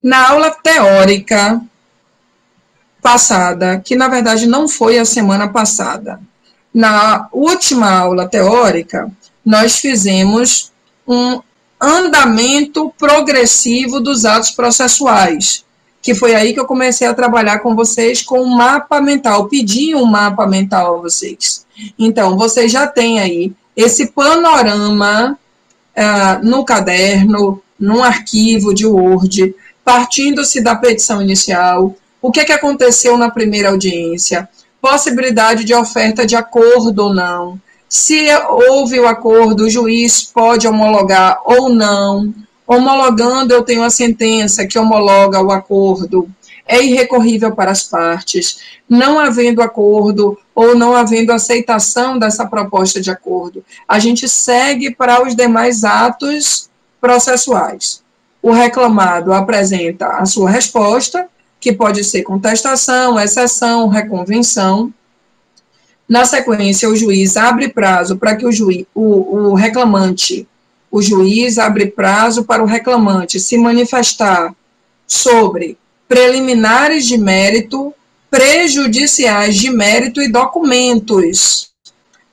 Na aula teórica passada, que na verdade não foi a semana passada, na última aula teórica, nós fizemos um andamento progressivo dos atos processuais, que foi aí que eu comecei a trabalhar com vocês com um mapa mental, pedi um mapa mental a vocês. Então, vocês já têm aí esse panorama no caderno, num arquivo de Word, partindo-se da petição inicial, o que aconteceu na primeira audiência, possibilidade de oferta de acordo ou não, se houve o acordo, o juiz pode homologar ou não, homologando eu tenho a sentença que homologa o acordo, é irrecorrível para as partes, não havendo acordo ou não havendo aceitação dessa proposta de acordo, a gente segue para os demais atos processuais. O reclamado apresenta a sua resposta, que pode ser contestação, exceção, reconvenção. Na sequência, o juiz abre prazo para que o juiz abre prazo para o reclamante se manifestar sobre preliminares de mérito, prejudiciais de mérito e documentos.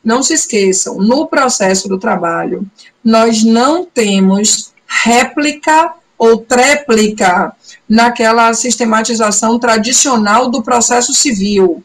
Não se esqueçam, no processo do trabalho, nós não temos réplica ou tréplica naquela sistematização tradicional do processo civil.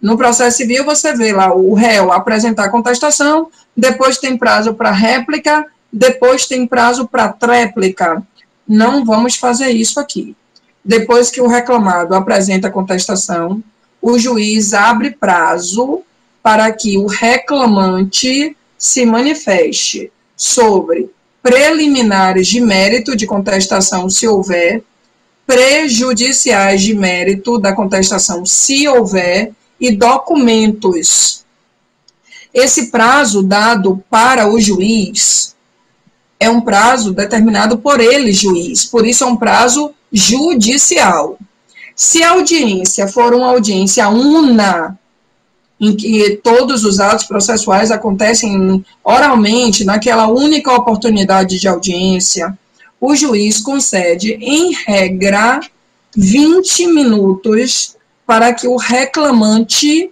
No processo civil, você vê lá o réu apresentar contestação, depois tem prazo para réplica, depois tem prazo para tréplica. Não vamos fazer isso aqui. Depois que o reclamado apresenta a contestação, o juiz abre prazo para que o reclamante se manifeste sobre preliminares de mérito de contestação, se houver, prejudiciais de mérito da contestação, se houver, e documentos. Esse prazo dado para o juiz é um prazo determinado por ele, juiz, por isso é um prazo judicial. Se a audiência for uma audiência una, em que todos os atos processuais acontecem oralmente, naquela única oportunidade de audiência, o juiz concede, em regra, 20 minutos para que o reclamante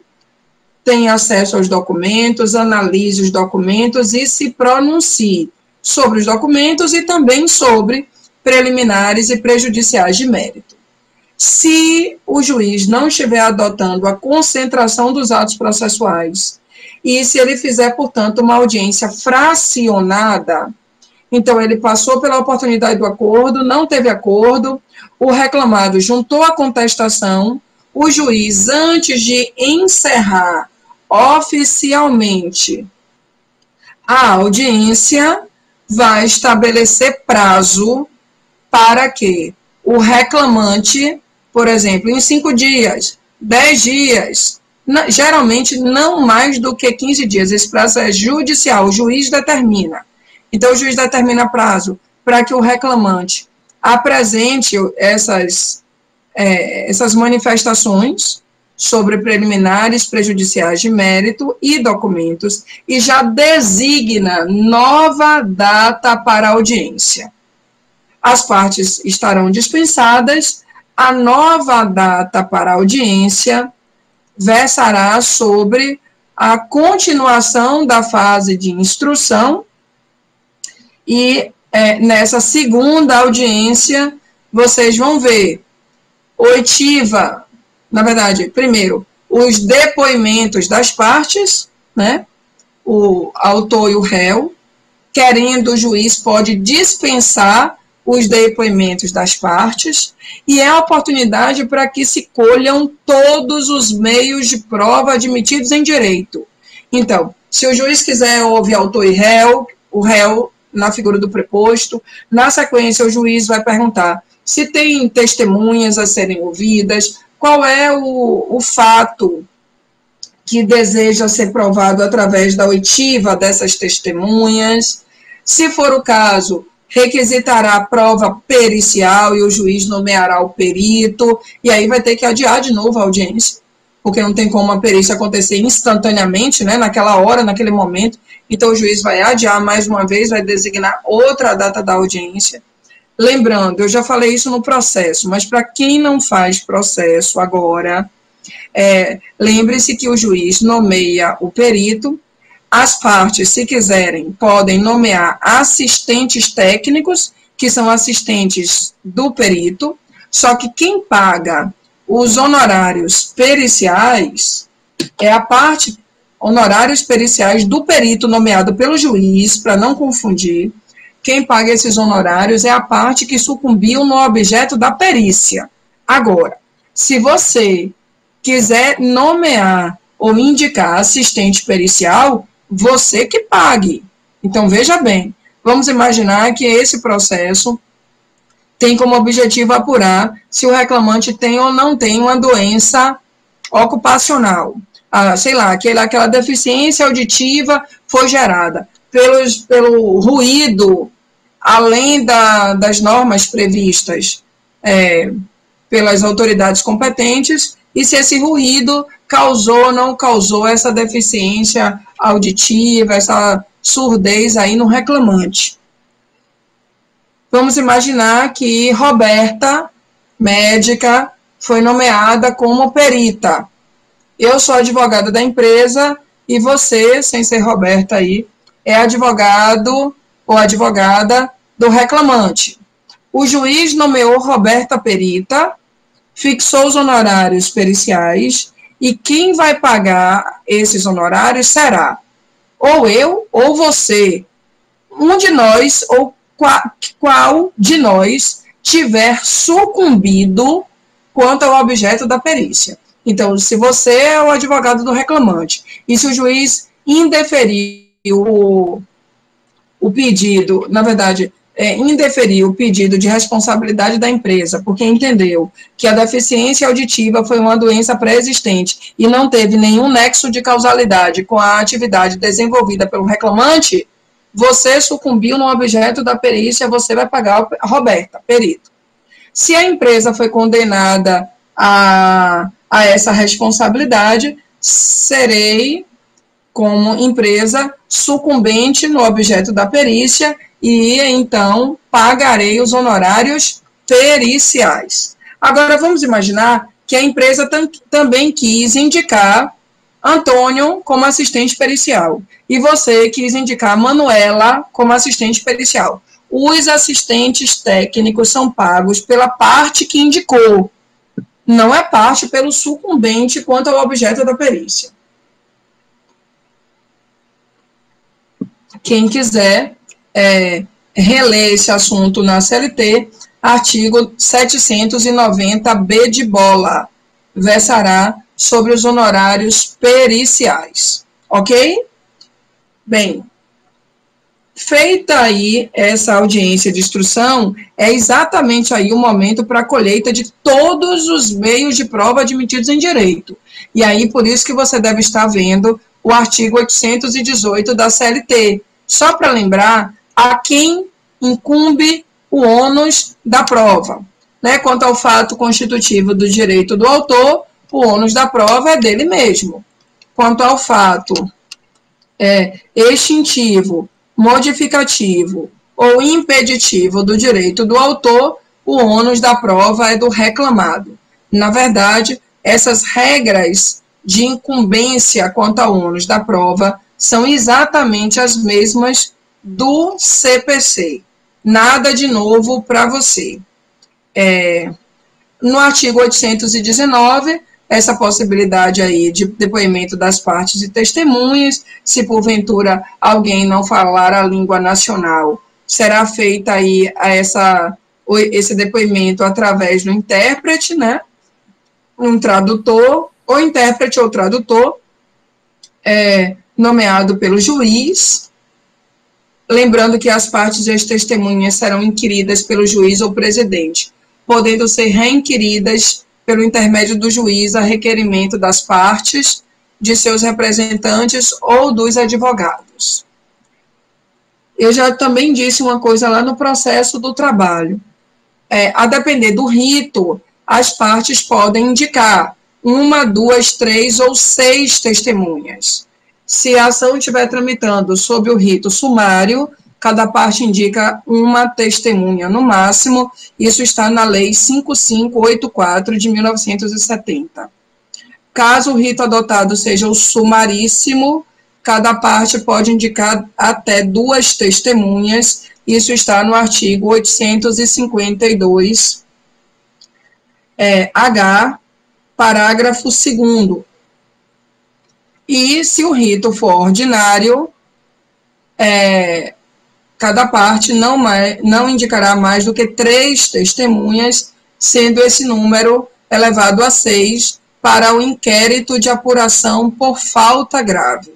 tenha acesso aos documentos, analise os documentos e se pronuncie sobre os documentos e também sobre preliminares e prejudiciais de mérito. Se o juiz não estiver adotando a concentração dos atos processuais e se ele fizer, portanto, uma audiência fracionada, então ele passou pela oportunidade do acordo, não teve acordo, o reclamado juntou a contestação, o juiz, antes de encerrar oficialmente a audiência, vai estabelecer prazo para que o reclamante, por exemplo, em 5 dias, 10 dias, geralmente não mais do que 15 dias, esse prazo é judicial, o juiz determina. Então, o juiz determina prazo para que o reclamante apresente essas manifestações sobre preliminares, prejudiciais de mérito e documentos e já designa nova data para audiência. As partes estarão dispensadas, a nova data para audiência versará sobre a continuação da fase de instrução e nessa segunda audiência vocês vão ver oitiva, na verdade, primeiro, os depoimentos das partes, né, o autor e o réu, querendo o juiz pode dispensar os depoimentos das partes, e é a oportunidade para que se colham todos os meios de prova admitidos em direito. Então, se o juiz quiser ouvir autor e réu, o réu na figura do preposto, na sequência o juiz vai perguntar se tem testemunhas a serem ouvidas, qual é o fato que deseja ser provado através da oitiva dessas testemunhas. Se for o caso, requisitará a prova pericial e o juiz nomeará o perito, e aí vai ter que adiar de novo a audiência, porque não tem como a perícia acontecer instantaneamente, né, naquela hora, naquele momento. Então o juiz vai adiar mais uma vez, vai designar outra data da audiência. lembrando, eu já falei isso no processo, mas para quem não faz processo agora, lembre-se que o juiz nomeia o perito, as partes, se quiserem, podem nomear assistentes técnicos, que são assistentes do perito, só que quem paga os honorários periciais é a parte, honorários periciais do perito nomeado pelo juiz, para não confundir. Quem paga esses honorários é a parte que sucumbiu no objeto da perícia. Agora, se você quiser nomear ou indicar assistente pericial, você que pague. Então, veja bem, vamos imaginar que esse processo tem como objetivo apurar se o reclamante tem ou não tem uma doença ocupacional. Sei lá, aquela deficiência auditiva foi gerada pelo ruído, além das normas previstas pelas autoridades competentes, e se esse ruído causou ou não causou essa deficiência auditiva, essa surdez aí no reclamante. Vamos imaginar que Roberta, médica, foi nomeada como perita. Eu sou advogada da empresa e você, sem ser Roberta aí, é advogado ou advogada do reclamante. O juiz nomeou Roberta perita, fixou os honorários periciais e quem vai pagar esses honorários será ou eu ou você. Um de nós, ou qual de nós tiver sucumbido quanto ao objeto da perícia. Então, se você é o advogado do reclamante e se o juiz indeferiu o pedido, na verdade, indeferiu o pedido de responsabilidade da empresa, porque entendeu que a deficiência auditiva foi uma doença pré-existente e não teve nenhum nexo de causalidade com a atividade desenvolvida pelo reclamante, você sucumbiu no objeto da perícia, você vai pagar a Roberta, perito. Se a empresa foi condenada a essa responsabilidade, serei, como empresa, sucumbente no objeto da perícia e, então, pagarei os honorários periciais. Agora, vamos imaginar que a empresa também quis indicar Antônio como assistente pericial e você quis indicar Manuela como assistente pericial. Os assistentes técnicos são pagos pela parte que indicou, não é parte pelo sucumbente quanto ao objeto da perícia. Quem quiser reler esse assunto na CLT, artigo 790B de bola, versará sobre os honorários periciais, ok? Bem, feita aí essa audiência de instrução, é exatamente aí o momento para a colheita de todos os meios de prova admitidos em direito. E aí, por isso que você deve estar vendo o artigo 818 da CLT. Só para lembrar a quem incumbe o ônus da prova. Né? Quanto ao fato constitutivo do direito do autor, o ônus da prova é dele mesmo. Quanto ao fato extintivo, modificativo ou impeditivo do direito do autor, o ônus da prova é do reclamado. Na verdade, essas regras de incumbência quanto ao ônus da prova são exatamente as mesmas do CPC. Nada de novo para você. No artigo 819, essa possibilidade aí de depoimento das partes e testemunhas, se porventura alguém não falar a língua nacional, será feita aí esse depoimento através do intérprete, né? Um tradutor, ou intérprete ou tradutor, nomeado pelo juiz, lembrando que as partes e as testemunhas serão inquiridas pelo juiz ou presidente, podendo ser reinquiridas pelo intermédio do juiz a requerimento das partes, de seus representantes ou dos advogados. Eu já também disse uma coisa lá no processo do trabalho. A depender do rito, as partes podem indicar 1, 2, 3 ou 6 testemunhas. Se a ação estiver tramitando sob o rito sumário, cada parte indica uma testemunha no máximo. Isso está na Lei 5584 de 1970. Caso o rito adotado seja o sumaríssimo, cada parte pode indicar até 2 testemunhas. Isso está no artigo 852, H, parágrafo 2º. E se o rito for ordinário, cada parte não indicará mais do que 3 testemunhas, sendo esse número elevado a 6 para o inquérito de apuração por falta grave.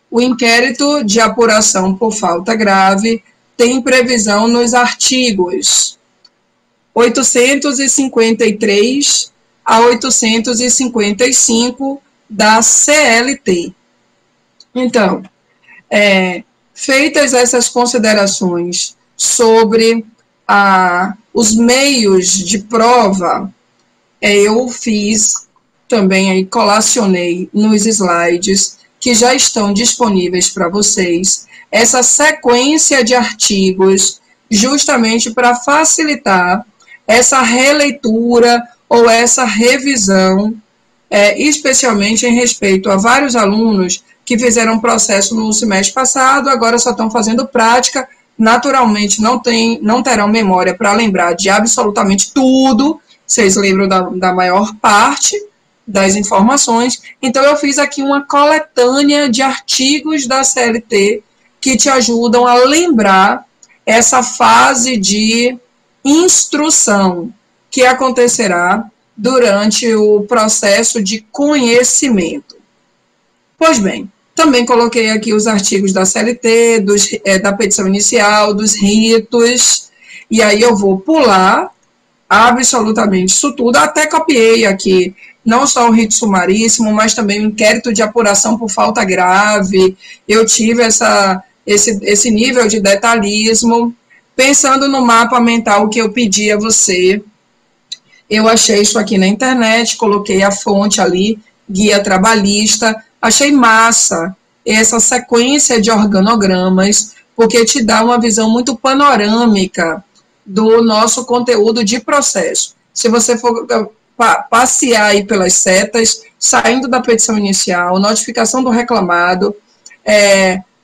O inquérito de apuração por falta grave tem previsão nos artigos 853 a 855 da CLT. Então, feitas essas considerações sobre os meios de prova, eu fiz também, aí colacionei nos slides que já estão disponíveis para vocês, essa sequência de artigos, justamente para facilitar essa releitura ou essa revisão, especialmente em respeito a vários alunos que fizeram processo no semestre passado, agora só estão fazendo prática, naturalmente não terão memória para lembrar de absolutamente tudo, vocês lembram da maior parte das informações. Então eu fiz aqui uma coletânea de artigos da CLT que te ajudam a lembrar essa fase de instrução que acontecerá durante o processo de conhecimento. Pois bem, também coloquei aqui os artigos da CLT, da petição inicial, dos ritos, e aí eu vou pular absolutamente isso tudo, até copiei aqui não só o rito sumaríssimo, mas também o inquérito de apuração por falta grave. Eu tive esse nível de detalhismo, pensando no mapa mental que eu pedi a você. Eu achei isso aqui na internet, coloquei a fonte ali, guia trabalhista, achei massa essa sequência de organogramas, porque te dá uma visão muito panorâmica do nosso conteúdo de processo. Se você for passear aí pelas setas, saindo da petição inicial, notificação do reclamado,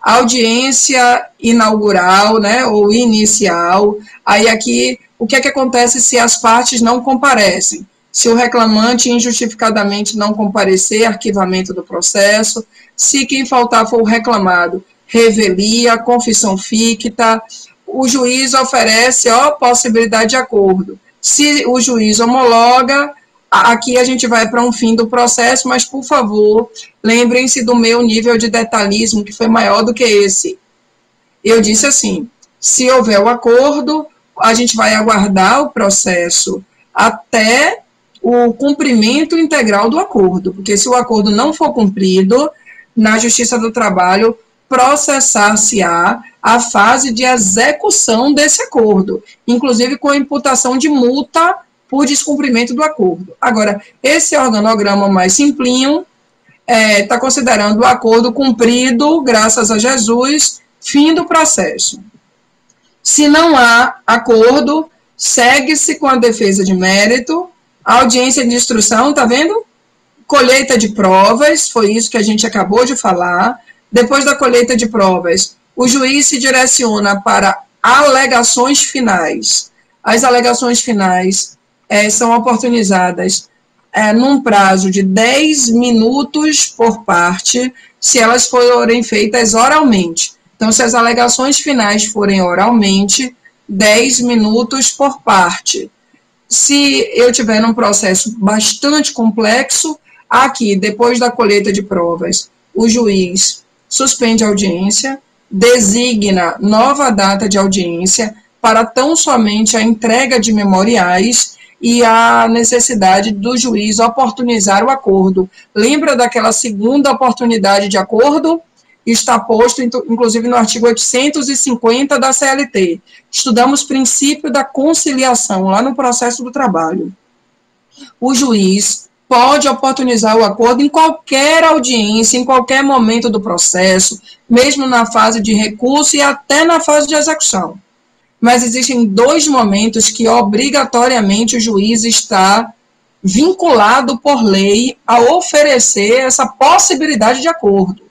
audiência inaugural, né, ou inicial, aí aqui, o que é que acontece se as partes não comparecem? Se o reclamante injustificadamente não comparecer, arquivamento do processo, se quem faltar for o reclamado, revelia, confissão ficta, o juiz oferece possibilidade de acordo. Se o juiz homologa, aqui a gente vai para um fim do processo, mas, por favor, lembrem-se do meu nível de detalhismo, que foi maior do que esse. Eu disse assim, se houver o acordo, a gente vai aguardar o processo até o cumprimento integral do acordo, porque se o acordo não for cumprido, na Justiça do Trabalho, processar-se-á a fase de execução desse acordo, inclusive com a imputação de multa por descumprimento do acordo. Agora, esse organograma mais simplinho está considerando o acordo cumprido, graças a Jesus, fim do processo. Se não há acordo, segue-se com a defesa de mérito, audiência de instrução, tá vendo? Colheita de provas, foi isso que a gente acabou de falar. Depois da colheita de provas, o juiz se direciona para alegações finais. As alegações finais são oportunizadas num prazo de 10 minutos por parte, se elas forem feitas oralmente. Então, se as alegações finais forem oralmente, 10 minutos por parte. Se eu tiver num processo bastante complexo, aqui, depois da colheita de provas, o juiz suspende a audiência, designa nova data de audiência para tão somente a entrega de memoriais e a necessidade do juiz oportunizar o acordo. Lembra daquela segunda oportunidade de acordo? Está posto, inclusive, no artigo 850 da CLT. Estudamos princípio da conciliação lá no processo do trabalho. O juiz pode oportunizar o acordo em qualquer audiência, em qualquer momento do processo, mesmo na fase de recurso e até na fase de execução. Mas existem 2 momentos que obrigatoriamente o juiz está vinculado por lei a oferecer essa possibilidade de acordo.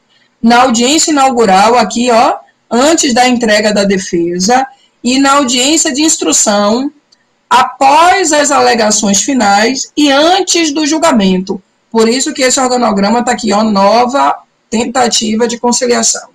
Na audiência inaugural, aqui, ó, antes da entrega da defesa, e na audiência de instrução, após as alegações finais e antes do julgamento. Por isso que esse organograma está aqui, ó, nova tentativa de conciliação.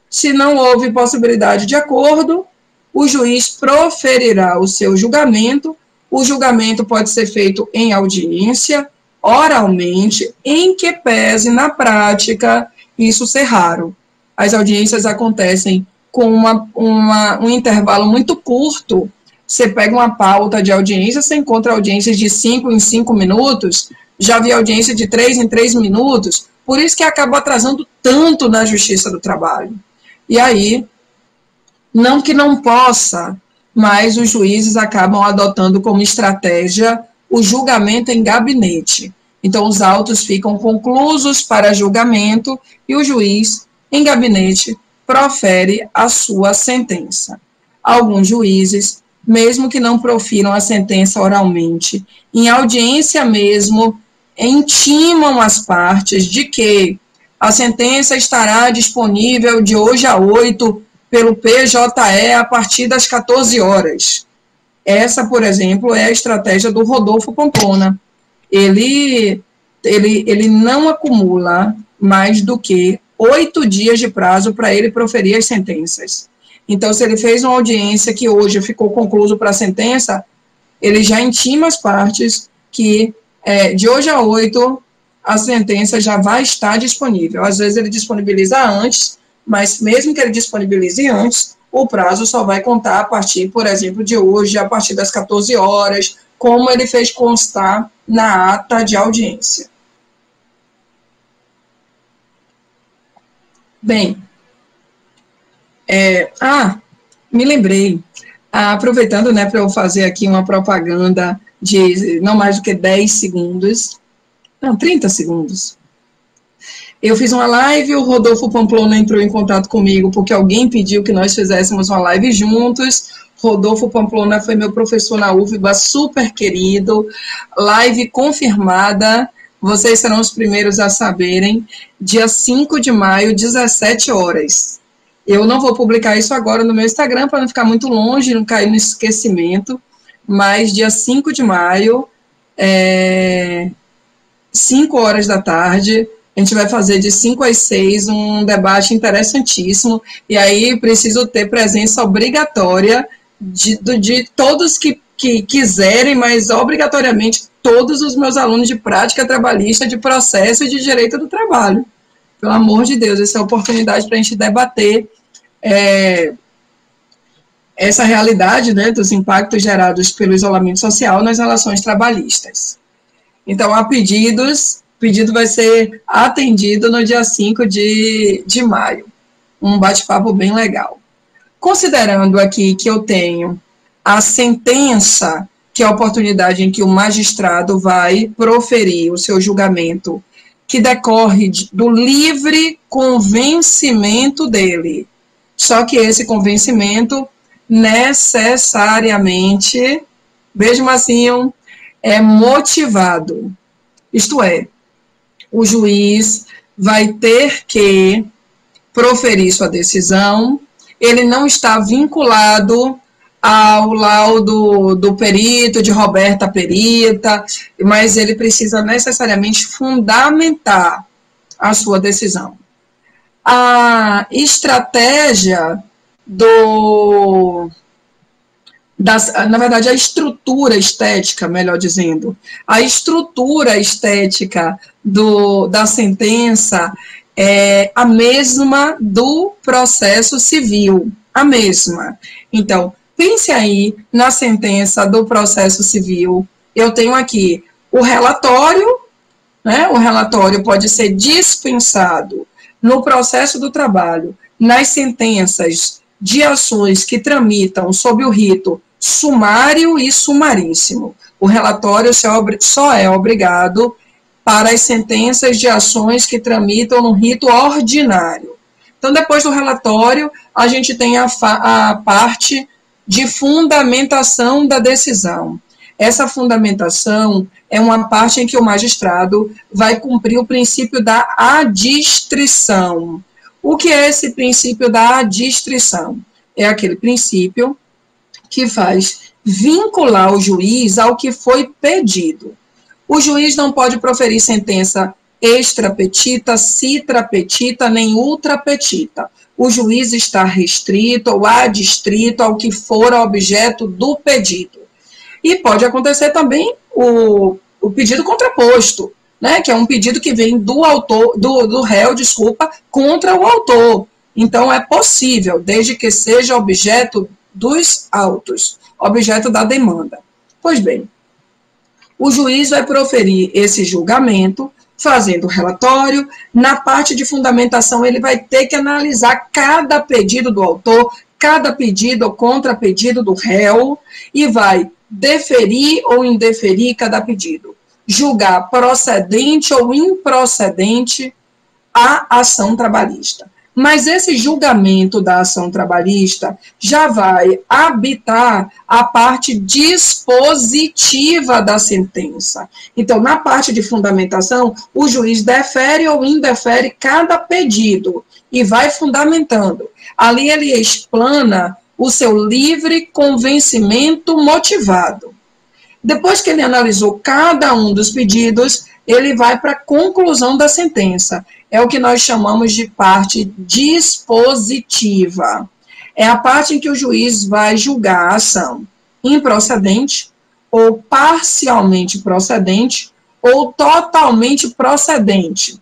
Se não houve possibilidade de acordo, o juiz proferirá o seu julgamento. O julgamento pode ser feito em audiência, oralmente, em que pese na prática isso ser raro. As audiências acontecem com um intervalo muito curto. Você pega uma pauta de audiência, você encontra audiências de 5 em 5 minutos, já vi audiência de 3 em 3 minutos, por isso que acaba atrasando tanto na Justiça do Trabalho. E aí, não que não possa, mas os juízes acabam adotando como estratégia o julgamento em gabinete. Então, os autos ficam conclusos para julgamento e o juiz, em gabinete, profere a sua sentença. Alguns juízes, mesmo que não profiram a sentença oralmente, em audiência mesmo, intimam as partes de que a sentença estará disponível de hoje a 8 pelo PJE a partir das 14 horas. Essa, por exemplo, é a estratégia do Rodolfo Pamplona. Ele não acumula mais do que 8 dias de prazo para ele proferir as sentenças. Então, se ele fez uma audiência que hoje ficou concluso para a sentença, ele já intima as partes que de hoje a 8 a sentença já vai estar disponível. Às vezes ele disponibiliza antes, mas mesmo que ele disponibilize antes, o prazo só vai contar a partir, por exemplo, de hoje, a partir das 14 horas, como ele fez constar na ata de audiência. Bem, me lembrei, aproveitando, né, para eu fazer aqui uma propaganda de não mais do que 10 segundos, não, 30 segundos. Eu fiz uma live, o Rodolfo Pamplona entrou em contato comigo porque alguém pediu que nós fizéssemos uma live juntos. Rodolfo Pamplona foi meu professor na UFBA, super querido, live confirmada, vocês serão os primeiros a saberem, dia 5 de maio, 17 horas. Eu não vou publicar isso agora no meu Instagram, para não ficar muito longe, não cair no esquecimento, mas dia 5 de maio, 5 horas da tarde, a gente vai fazer de 5 às 6 um debate interessantíssimo, e aí preciso ter presença obrigatória de todos que quiserem, mas obrigatoriamente todos os meus alunos de prática trabalhista, de processo e de direito do trabalho. Pelo amor de Deus, essa é a oportunidade para a gente debater essa realidade, né, dos impactos gerados pelo isolamento social nas relações trabalhistas. Então, há pedidos, o pedido vai ser atendido no dia 5 de maio. Um bate-papo bem legal. Considerando aqui que eu tenho a sentença, que é a oportunidade em que o magistrado vai proferir o seu julgamento, que decorre do livre convencimento dele. Só que esse convencimento necessariamente, mesmo assim, é motivado. Isto é, o juiz vai ter que proferir sua decisão, ele não está vinculado ao laudo do perito, de Roberta Perita, mas ele precisa necessariamente fundamentar a sua decisão. A estratégia na verdade, a estrutura estética, melhor dizendo, a estrutura estética da sentença é a mesma do processo civil, a mesma. Então, pense aí na sentença do processo civil. Eu tenho aqui o relatório, né? O relatório pode ser dispensado no processo do trabalho, nas sentenças de ações que tramitam sob o rito sumário e sumaríssimo. O relatório só é obrigado para as sentenças de ações que tramitam no rito ordinário. Então, depois do relatório, a gente tem a parte de fundamentação da decisão. Essa fundamentação é uma parte em que o magistrado vai cumprir o princípio da adstrição. O que é esse princípio da adstrição? É aquele princípio que faz vincular o juiz ao que foi pedido. O juiz não pode proferir sentença extra-petita, citra-petita, nem ultra-petita. O juiz está restrito ou adstrito ao que for objeto do pedido. E pode acontecer também o pedido contraposto, né, que é um pedido que vem do autor, do réu, contra o autor. Então, é possível, desde que seja objeto dos autos, objeto da demanda. Pois bem, o juiz vai proferir esse julgamento, fazendo o relatório. Na parte de fundamentação, ele vai ter que analisar cada pedido do autor, cada pedido ou contrapedido do réu, e vai deferir ou indeferir cada pedido, julgar procedente ou improcedente a ação trabalhista. Mas esse julgamento da ação trabalhista já vai habitar a parte dispositiva da sentença. Então, na parte de fundamentação, o juiz defere ou indefere cada pedido e vai fundamentando. Ali ele explana o seu livre convencimento motivado. Depois que ele analisou cada um dos pedidos, ele vai para a conclusão da sentença. É o que nós chamamos de parte dispositiva. É a parte em que o juiz vai julgar a ação improcedente, ou parcialmente procedente, ou totalmente procedente.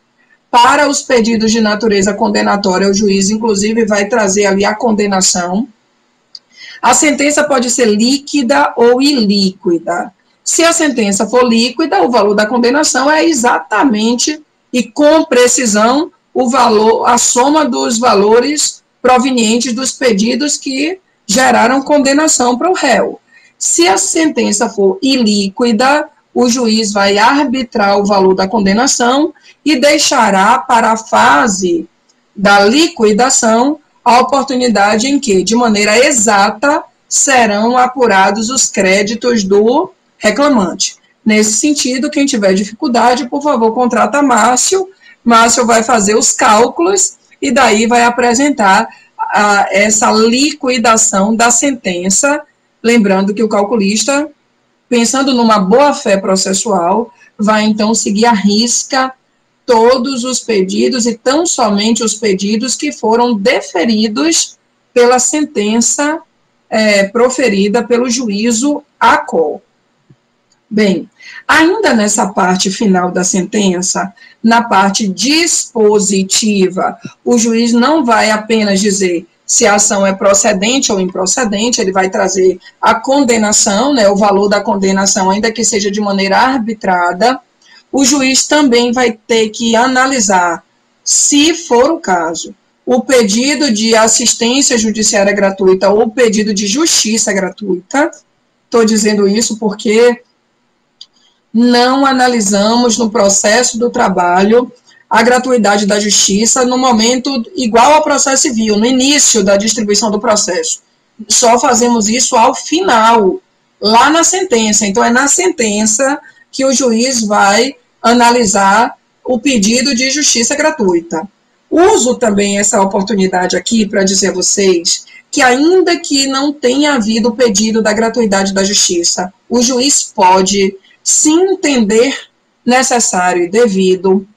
Para os pedidos de natureza condenatória, o juiz, inclusive, vai trazer ali a condenação. A sentença pode ser líquida ou ilíquida. Se a sentença for líquida, o valor da condenação é exatamente e com precisão o valor, a soma dos valores provenientes dos pedidos que geraram condenação para o réu. Se a sentença for ilíquida, o juiz vai arbitrar o valor da condenação e deixará para a fase da liquidação a oportunidade em que, de maneira exata, serão apurados os créditos do reclamante. Nesse sentido, quem tiver dificuldade, por favor, contrata Márcio. Márcio vai fazer os cálculos e daí vai apresentar essa liquidação da sentença, lembrando que o calculista, pensando numa boa-fé processual, vai então seguir à risca todos os pedidos e tão somente os pedidos que foram deferidos pela sentença proferida pelo juízo ACOL. Bem, ainda nessa parte final da sentença, na parte dispositiva, o juiz não vai apenas dizer se a ação é procedente ou improcedente, ele vai trazer a condenação, né, o valor da condenação, ainda que seja de maneira arbitrada. O juiz também vai ter que analisar, se for o caso, o pedido de assistência judiciária gratuita ou o pedido de justiça gratuita. Estou dizendo isso porque não analisamos no processo do trabalho a gratuidade da justiça no momento igual ao processo civil, no início da distribuição do processo. Só fazemos isso ao final, lá na sentença. Então, é na sentença que o juiz vai analisar o pedido de justiça gratuita. Uso também essa oportunidade aqui para dizer a vocês que, ainda que não tenha havido o pedido da gratuidade da justiça, o juiz pode, se entender necessário e devido,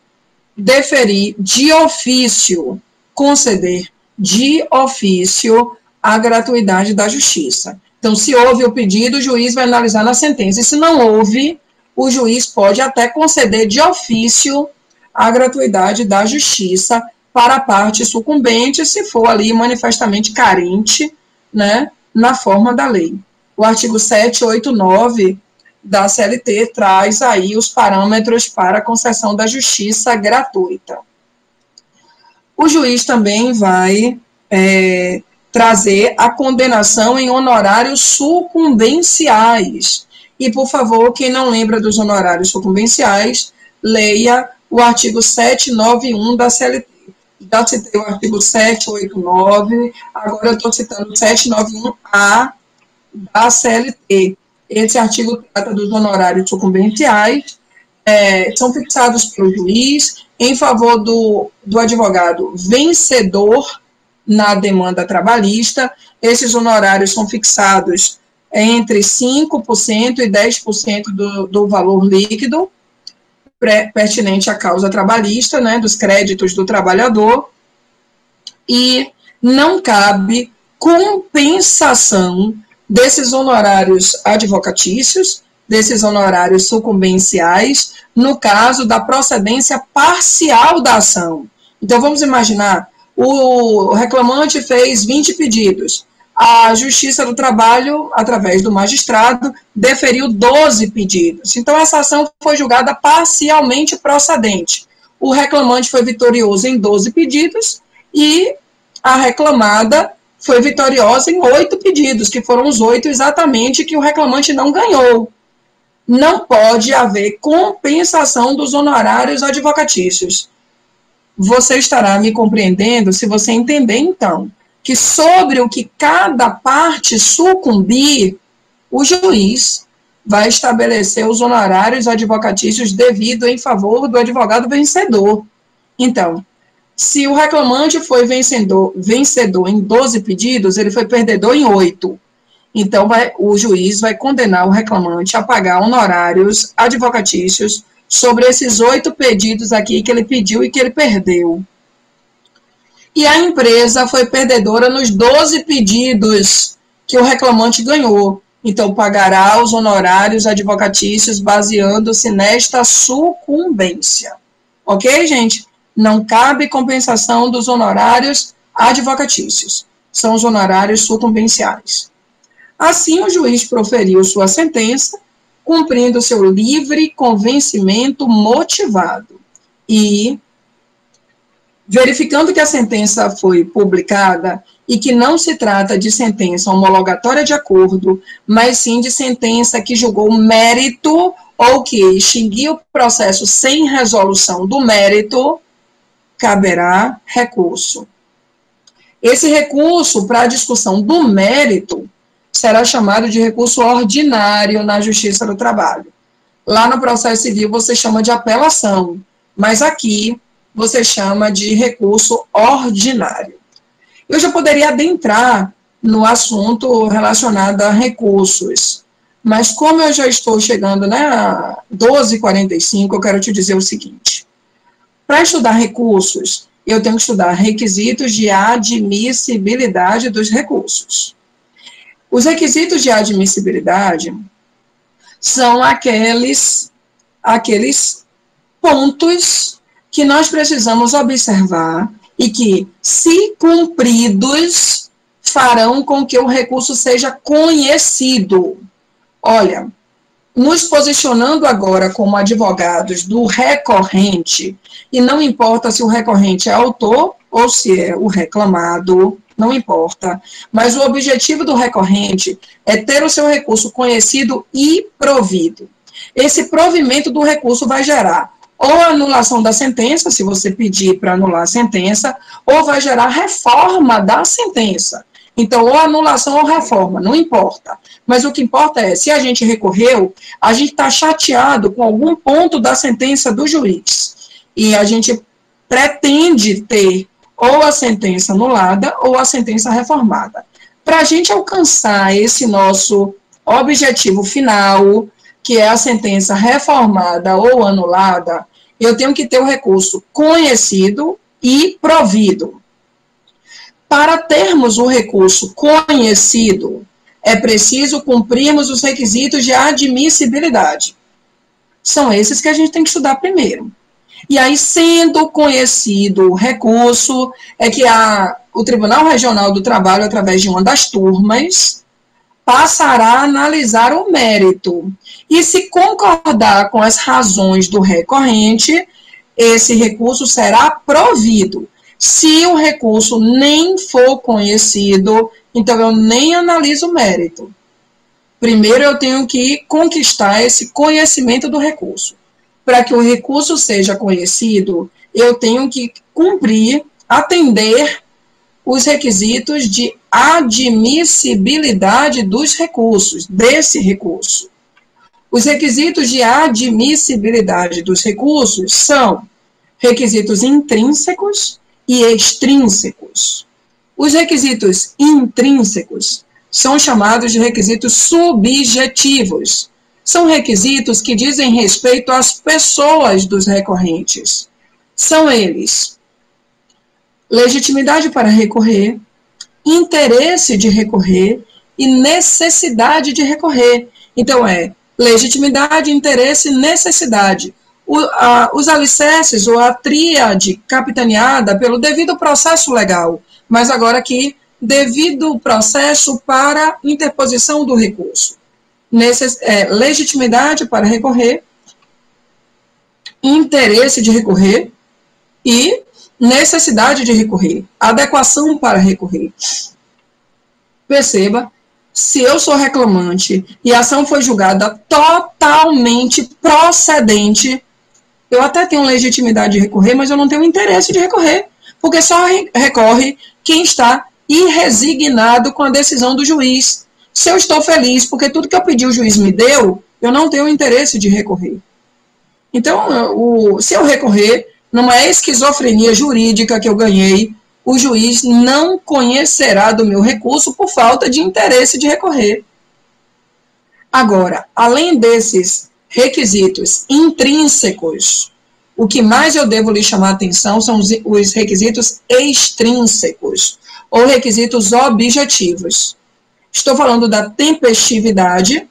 deferir de ofício, conceder de ofício a gratuidade da justiça. Então, se houve o pedido, o juiz vai analisar na sentença. E se não houve, o juiz pode até conceder de ofício a gratuidade da justiça para a parte sucumbente, se for ali manifestamente carente, né, na forma da lei. O artigo 789 da CLT traz aí os parâmetros para a concessão da justiça gratuita. O juiz também vai trazer a condenação em honorários sucumbenciais. E, por favor, quem não lembra dos honorários sucumbenciais, leia o artigo 791 da CLT. Já citei o artigo 789, agora eu estou citando o 791A da CLT. Esse artigo trata dos honorários sucumbenciais, são fixados pelo juiz em favor do advogado vencedor na demanda trabalhista. Esses honorários são fixados entre 5% e 10% do valor líquido pertinente à causa trabalhista, né, dos créditos do trabalhador, e não cabe compensação desses honorários advocatícios, desses honorários sucumbenciais, no caso da procedência parcial da ação. Então, vamos imaginar, o reclamante fez 20 pedidos, a Justiça do Trabalho, através do magistrado, deferiu 12 pedidos. Então, essa ação foi julgada parcialmente procedente. O reclamante foi vitorioso em 12 pedidos e a reclamada foi vitoriosa em 8 pedidos, que foram os 8 exatamente que o reclamante não ganhou. Não pode haver compensação dos honorários advocatícios. Você estará me compreendendo se você entender, então, que sobre o que cada parte sucumbir, o juiz vai estabelecer os honorários advocatícios devido em favor do advogado vencedor. Então, se o reclamante foi vencedor em 12 pedidos, ele foi perdedor em 8. Então, o juiz vai condenar o reclamante a pagar honorários advocatícios sobre esses 8 pedidos aqui que ele pediu e que ele perdeu. E a empresa foi perdedora nos 12 pedidos que o reclamante ganhou. Então, pagará os honorários advocatícios baseando-se nesta sucumbência. Ok, gente? Não cabe compensação dos honorários advocatícios. São os honorários sucumbenciais. Assim, o juiz proferiu sua sentença, cumprindo seu livre convencimento motivado. E, verificando que a sentença foi publicada e que não se trata de sentença homologatória de acordo, mas sim de sentença que julgou mérito ou que extinguiu o processo sem resolução do mérito, caberá recurso. Esse recurso para a discussão do mérito será chamado de recurso ordinário na Justiça do Trabalho. Lá no processo civil você chama de apelação, mas aqui você chama de recurso ordinário. Eu já poderia adentrar no assunto relacionado a recursos, mas como eu já estou chegando, né, a 12h45, eu quero te dizer o seguinte. Para estudar recursos, eu tenho que estudar requisitos de admissibilidade dos recursos. Os requisitos de admissibilidade são aqueles pontos que nós precisamos observar e que, se cumpridos, farão com que o recurso seja conhecido. Olha, nos posicionando agora como advogados do recorrente, e não importa se o recorrente é autor ou se é o reclamado, não importa, mas o objetivo do recorrente é ter o seu recurso conhecido e provido. Esse provimento do recurso vai gerar ou a anulação da sentença, se você pedir para anular a sentença, ou vai gerar reforma da sentença. Então, ou anulação ou reforma, não importa. Mas o que importa é, se a gente recorreu, a gente está chateado com algum ponto da sentença do juiz. E a gente pretende ter ou a sentença anulada ou a sentença reformada. Para a gente alcançar esse nosso objetivo final, que é a sentença reformada ou anulada, eu tenho que ter o recurso conhecido e provido. Para termos o recurso conhecido, é preciso cumprirmos os requisitos de admissibilidade. São esses que a gente tem que estudar primeiro. E aí, sendo conhecido o recurso, é que o Tribunal Regional do Trabalho, através de uma das turmas, passará a analisar o mérito. E se concordar com as razões do recorrente, esse recurso será provido. Se o recurso nem for conhecido, então eu nem analiso o mérito. Primeiro eu tenho que conquistar esse conhecimento do recurso. Para que o recurso seja conhecido, eu tenho que cumprir, atender os requisitos de admissibilidade dos recursos, desse recurso. Os requisitos de admissibilidade dos recursos são requisitos intrínsecos e extrínsecos. Os requisitos intrínsecos são chamados de requisitos subjetivos. São requisitos que dizem respeito às pessoas dos recorrentes. São eles: legitimidade para recorrer, interesse de recorrer e necessidade de recorrer. Então, legitimidade, interesse e necessidade. Os alicerces, ou a tríade capitaneada pelo devido processo legal, mas agora aqui, devido processo para interposição do recurso. Legitimidade para recorrer, interesse de recorrer e necessidade de recorrer, adequação para recorrer. Perceba, se eu sou reclamante e a ação foi julgada totalmente procedente, eu até tenho legitimidade de recorrer, mas eu não tenho interesse de recorrer, porque só recorre quem está irresignado com a decisão do juiz. Se eu estou feliz porque tudo que eu pedi o juiz me deu, eu não tenho interesse de recorrer. Então, se eu recorrer, numa esquizofrenia jurídica que eu ganhei, o juiz não conhecerá do meu recurso por falta de interesse de recorrer. Agora, além desses requisitos intrínsecos, o que mais eu devo lhe chamar a atenção são os requisitos extrínsecos, ou requisitos objetivos. Estou falando da tempestividade,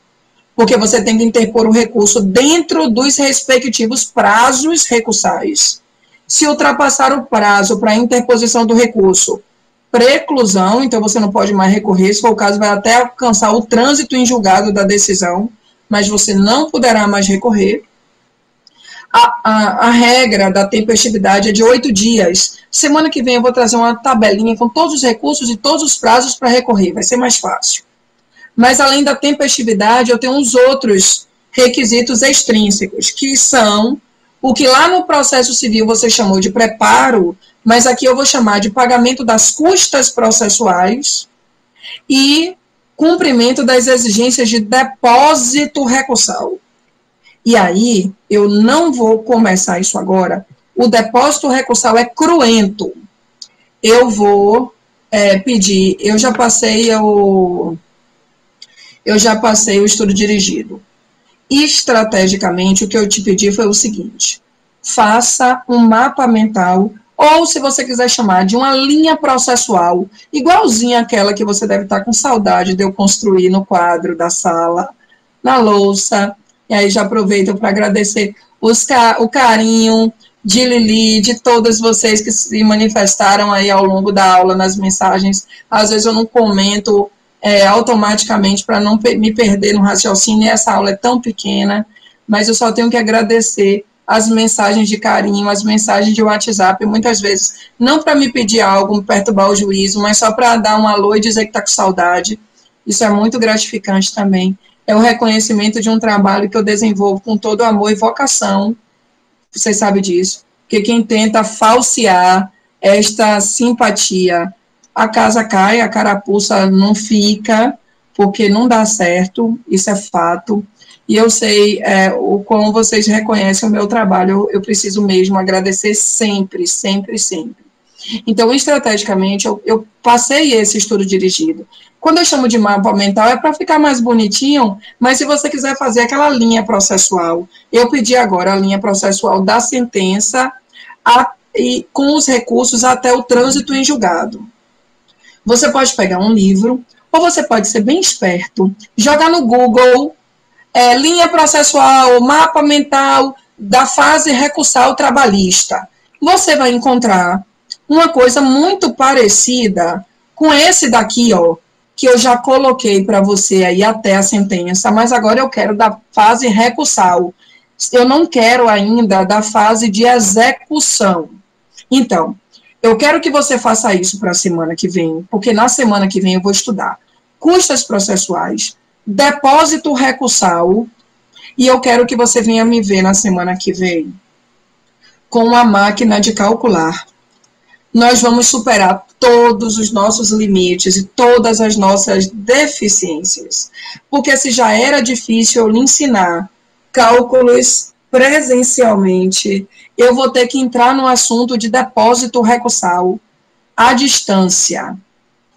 porque você tem que interpor o recurso dentro dos respectivos prazos recursais. Se ultrapassar o prazo para interposição do recurso, preclusão, então você não pode mais recorrer, se for o caso, vai até alcançar o trânsito em julgado da decisão, mas você não poderá mais recorrer. A regra da tempestividade é de 8 dias. Semana que vem eu vou trazer uma tabelinha com todos os recursos e todos os prazos para recorrer, vai ser mais fácil. Mas além da tempestividade, eu tenho uns outros requisitos extrínsecos, que são o que lá no processo civil você chamou de preparo, mas aqui eu vou chamar de pagamento das custas processuais e cumprimento das exigências de depósito recursal. E aí, eu não vou começar isso agora. O depósito recursal é cruento. Eu vou pedir, eu já passei o estudo dirigido. Estrategicamente, o que eu te pedi foi o seguinte: faça um mapa mental, ou se você quiser chamar de uma linha processual, igualzinha àquela que você deve estar com saudade de eu construir no quadro da sala, na louça. E aí já aproveito para agradecer o carinho de Lili, de todas vocês que se manifestaram aí ao longo da aula nas mensagens. Às vezes eu não comento automaticamente para não me perder no raciocínio, e essa aula é tão pequena, mas eu só tenho que agradecer as mensagens de carinho, as mensagens de WhatsApp, muitas vezes não para me pedir algo, me perturbar o juízo, mas só para dar um alô e dizer que está com saudade. Isso é muito gratificante também. É o reconhecimento de um trabalho que eu desenvolvo com todo amor e vocação, vocês sabem disso, porque quem tenta falsear esta simpatia, a casa cai, a carapuça não fica, porque não dá certo, isso é fato, e eu sei como vocês reconhecem o meu trabalho, eu preciso mesmo agradecer sempre, sempre, sempre. Então, estrategicamente, eu passei esse estudo dirigido. Quando eu chamo de mapa mental, é para ficar mais bonitinho, mas se você quiser fazer aquela linha processual, eu pedi agora a linha processual da sentença e com os recursos até o trânsito em julgado. Você pode pegar um livro, ou você pode ser bem esperto, jogar no Google, linha processual, mapa mental da fase recursal trabalhista. Você vai encontrar uma coisa muito parecida com esse daqui, ó, que eu já coloquei para você aí até a sentença, mas agora eu quero da fase recursal. Eu não quero ainda da fase de execução. Então, Eu quero que você faça isso para a semana que vem, porque na semana que vem eu vou estudar custas processuais, depósito recursal, e eu quero que você venha me ver na semana que vem com a máquina de calcular. Nós vamos superar todos os nossos limites e todas as nossas deficiências. Porque se já era difícil eu lhe ensinar cálculos presencialmente, eu vou ter que entrar no assunto de depósito recursal à distância,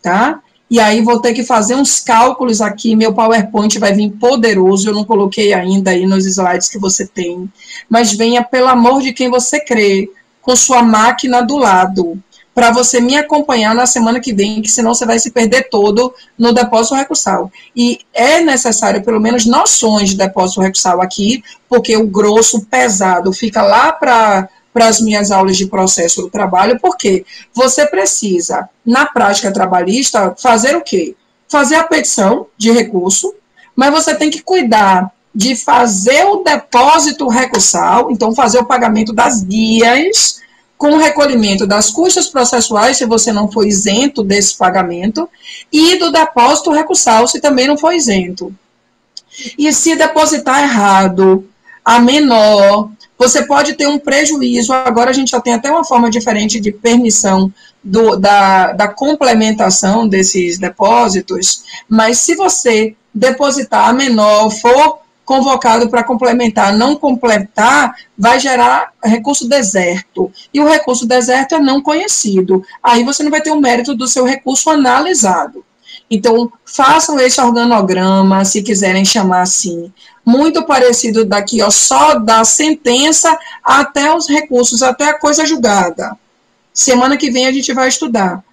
tá? E aí vou ter que fazer uns cálculos aqui, meu PowerPoint vai vir poderoso, eu não coloquei ainda aí nos slides que você tem, mas venha pelo amor de quem você crê, com sua máquina do lado, para você me acompanhar na semana que vem, que senão você vai se perder todo no depósito recursal. E é necessário pelo menos noções de depósito recursal aqui, porque o grosso, pesado, fica lá para as minhas aulas de processo do trabalho, porque você precisa, na prática trabalhista, fazer o quê? Fazer a petição de recurso, mas você tem que cuidar de fazer o depósito recursal, então fazer o pagamento das guias, com o recolhimento das custas processuais, se você não for isento desse pagamento, e do depósito recursal, se também não for isento. E se depositar errado, a menor, você pode ter um prejuízo. Agora a gente já tem até uma forma diferente de permissão da complementação desses depósitos, mas se você depositar a menor, for convocado para complementar, não completar, vai gerar recurso deserto. E o recurso deserto é não conhecido. Aí você não vai ter o mérito do seu recurso analisado. Então, façam esse organograma, se quiserem chamar assim, muito parecido daqui, ó, só da sentença até os recursos, até a coisa julgada. Semana que vem a gente vai estudar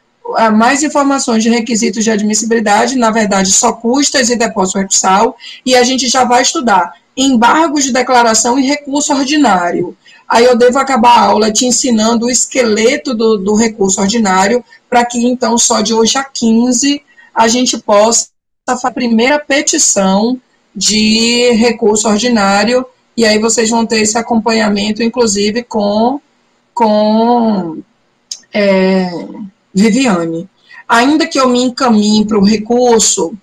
mais informações de requisitos de admissibilidade, na verdade, só custas e depósito recursal, e a gente já vai estudar embargos de declaração e recurso ordinário. Aí eu devo acabar a aula te ensinando o esqueleto do recurso ordinário, para que, então, só de hoje a 15, a gente possa fazer a primeira petição de recurso ordinário, e aí vocês vão ter esse acompanhamento, inclusive, com Viviane. Ainda que eu me encaminhe para o recurso,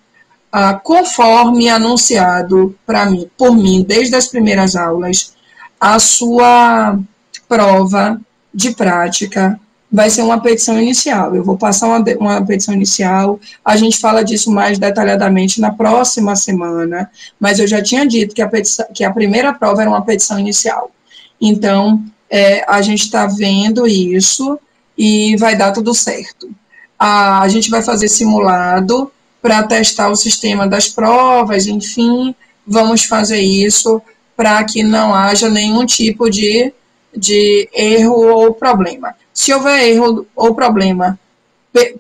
conforme anunciado por mim desde as primeiras aulas, a sua prova de prática vai ser uma petição inicial. Eu vou passar uma petição inicial, a gente fala disso mais detalhadamente na próxima semana, mas eu já tinha dito que a primeira prova era uma petição inicial. Então, a gente está vendo isso e vai dar tudo certo. A gente vai fazer simulado para testar o sistema das provas, enfim, vamos fazer isso para que não haja nenhum tipo de erro ou problema. Se houver erro ou problema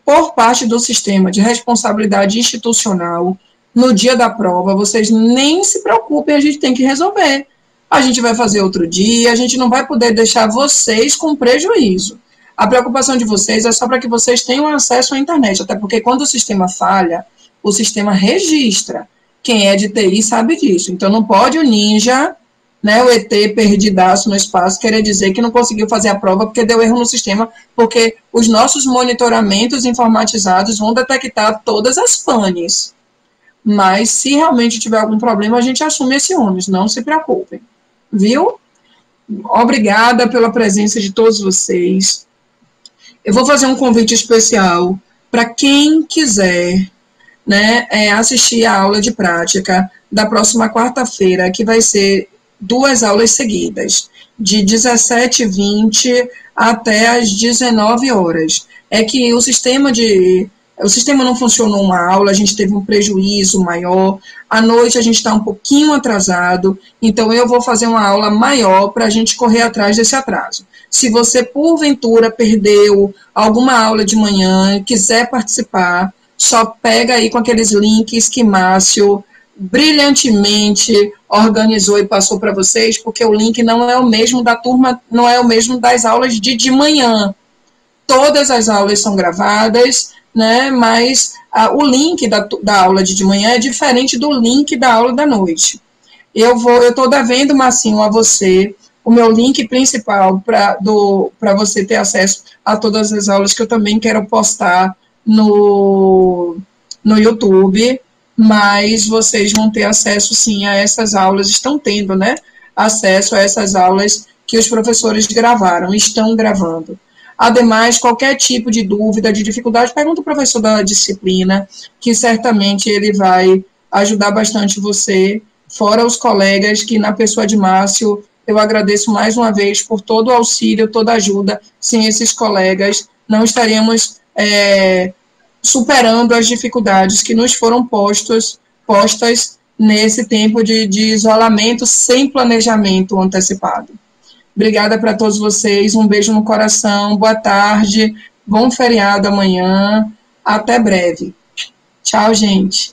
por parte do sistema de responsabilidade institucional, no dia da prova, vocês nem se preocupem, a gente tem que resolver. A gente vai fazer outro dia, a gente não vai poder deixar vocês com prejuízo. A preocupação de vocês é só para que vocês tenham acesso à internet, até porque quando o sistema falha, o sistema registra. Quem é de TI sabe disso. Então não pode o ninja, né, o ET perdidaço no espaço, querer dizer que não conseguiu fazer a prova porque deu erro no sistema, porque os nossos monitoramentos informatizados vão detectar todas as panes. Mas se realmente tiver algum problema, a gente assume esse ônus, não se preocupem. Viu? Obrigada pela presença de todos vocês. Eu vou fazer um convite especial para quem quiser, né, assistir a aula de prática da próxima quarta-feira, que vai ser 2 aulas seguidas, de 17h20 até as 19 horas. É que o sistema não funcionou uma aula, a gente teve um prejuízo maior, à noite a gente está um pouquinho atrasado, então eu vou fazer uma aula maior para a gente correr atrás desse atraso. Se você, porventura, perdeu alguma aula de manhã, quiser participar, só pega aí com aqueles links que Márcio brilhantemente organizou e passou para vocês, porque o link não é o mesmo da turma, não é o mesmo das aulas de manhã. Todas as aulas são gravadas, né, mas o link da aula de manhã é diferente do link da aula da noite. Eu estou devendo, Marcinho, a você o meu link principal para você ter acesso a todas as aulas que eu também quero postar no YouTube, mas vocês vão ter acesso, sim, a essas aulas, estão tendo, né, acesso a essas aulas que os professores gravaram, estão gravando. Ademais, qualquer tipo de dúvida, de dificuldade, pergunta ao professor da disciplina, que certamente ele vai ajudar bastante você, fora os colegas, que na pessoa de Márcio, eu agradeço mais uma vez por todo o auxílio, toda a ajuda. Sem esses colegas, não estaríamos superando as dificuldades que nos foram postas nesse tempo de isolamento sem planejamento antecipado. Obrigada para todos vocês, um beijo no coração, boa tarde, bom feriado amanhã, até breve. Tchau, gente.